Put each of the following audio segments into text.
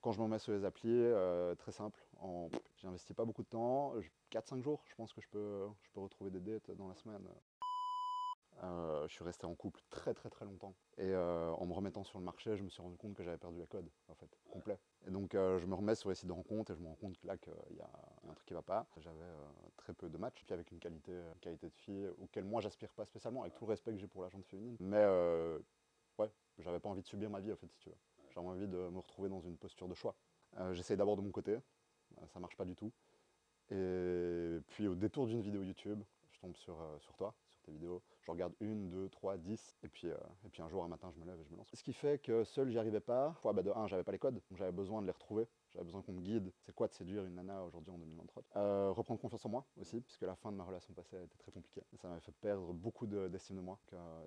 Quand je me remets sur les applis, très simple, j'investis pas beaucoup de temps, 4-5 jours, je pense que je peux retrouver des dates dans la semaine. Je suis resté en couple très très très longtemps. Et en me remettant sur le marché, je me suis rendu compte que j'avais perdu la code, en fait, complet. Et donc je me remets sur les sites de rencontres et je me rends compte que là, qu'il y a un truc qui va pas. J'avais très peu de matchs, puis avec une qualité de fille auquel moi j'aspire pas spécialement, avec tout le respect que j'ai pour la gente féminine. Mais ouais, j'avais pas envie de subir ma vie, en fait, si tu veux. J'avais envie de me retrouver dans une posture de choix. J'essaye d'abord de mon côté, ça marche pas du tout. Et puis au détour d'une vidéo YouTube, je tombe sur toi, sur tes vidéos. Je regarde 1, 2, 3, 10. Et puis un jour, un matin, je me lève et je me lance. Ce qui fait que seul, j'y arrivais pas. Bah, de un, j'avais pas les codes, donc j'avais besoin de les retrouver. J'avais besoin qu'on me guide. C'est quoi de séduire une nana aujourd'hui en 2023? Reprendre confiance en moi aussi, puisque la fin de ma relation passée a été très compliquée. Et ça m'a fait perdre beaucoup d'estime de moi.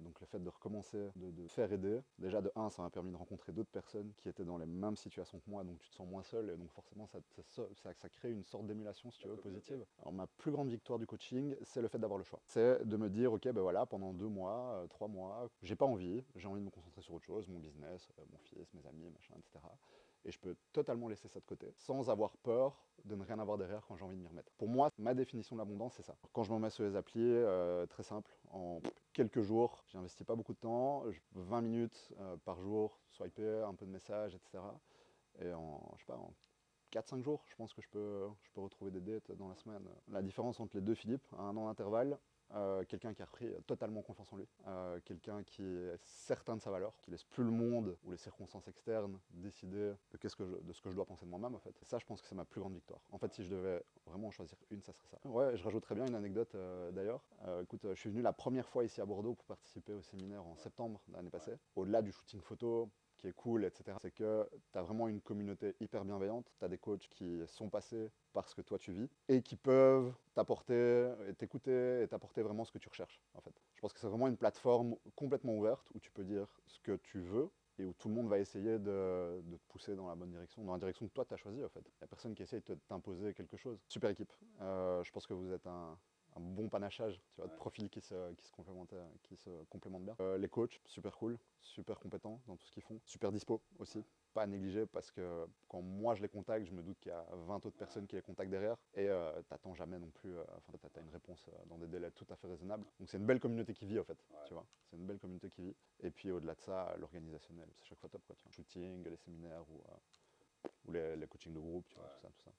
Donc le fait de recommencer, de faire aider, déjà de un, ça m'a permis de rencontrer d'autres personnes qui étaient dans les mêmes situations que moi, donc tu te sens moins seul, et donc forcément ça crée une sorte d'émulation, si tu veux, positive. Alors ma plus grande victoire du coaching, c'est le fait d'avoir le choix. C'est de me dire, ok, ben voilà, pendant 2 mois, 3 mois, j'ai pas envie, j'ai envie de me concentrer sur autre chose, mon business, mon fils, mes amis, machin, etc. Et je peux totalement laisser ça de côté, sans avoir peur de ne rien avoir derrière quand j'ai envie de m'y remettre. Pour moi, ma définition de l'abondance, c'est ça. Quand je me remets sur les applis, très simple, en quelques jours, j'investis pas beaucoup de temps, 20 minutes par jour, swiper, un peu de messages, etc. Et je sais pas, en 4-5 jours, je pense que je peux retrouver des dates dans la semaine. La différence entre les deux Philippe, à un an d'intervalle, quelqu'un qui a repris totalement confiance en lui, quelqu'un qui est certain de sa valeur, qui laisse plus le monde ou les circonstances externes décider de ce que je dois penser de moi-même, en fait. Et ça, je pense que c'est ma plus grande victoire. En fait, si je devais vraiment en choisir une, ça serait ça. Ouais, je rajouterais bien une anecdote d'ailleurs. Écoute, je suis venu la première fois ici à Bordeaux pour participer au séminaire en septembre de l'année passée. Au-delà du shooting photo, qui est cool, etc., c'est que tu as vraiment une communauté hyper bienveillante. Tu as des coachs qui sont passés par ce que toi tu vis et qui peuvent t'apporter, t'écouter et t'apporter vraiment ce que tu recherches, en fait. Je pense que c'est vraiment une plateforme complètement ouverte où tu peux dire ce que tu veux et où tout le monde va essayer de te pousser dans la bonne direction, dans la direction que toi tu as choisie, en fait. Il n'y a personne qui essaye de t'imposer quelque chose. Super équipe. Je pense que vous êtes un bon panachage, tu vois, de profils qui se complémentent bien. Les coachs, super cool, super compétents dans tout ce qu'ils font, super dispo aussi. Pas à négliger parce que quand moi je les contacte, je me doute qu'il y a 20 autres personnes qui les contactent derrière et t'attends jamais non plus, enfin t'as une réponse dans des délais tout à fait raisonnables. Donc c'est une belle communauté qui vit en fait, tu vois, c'est une belle communauté qui vit. Et puis au-delà de ça, l'organisationnel, c'est chaque fois top quoi, tu vois. Shooting, les séminaires ou les coachings de groupe, tu vois, tout ça, tout ça.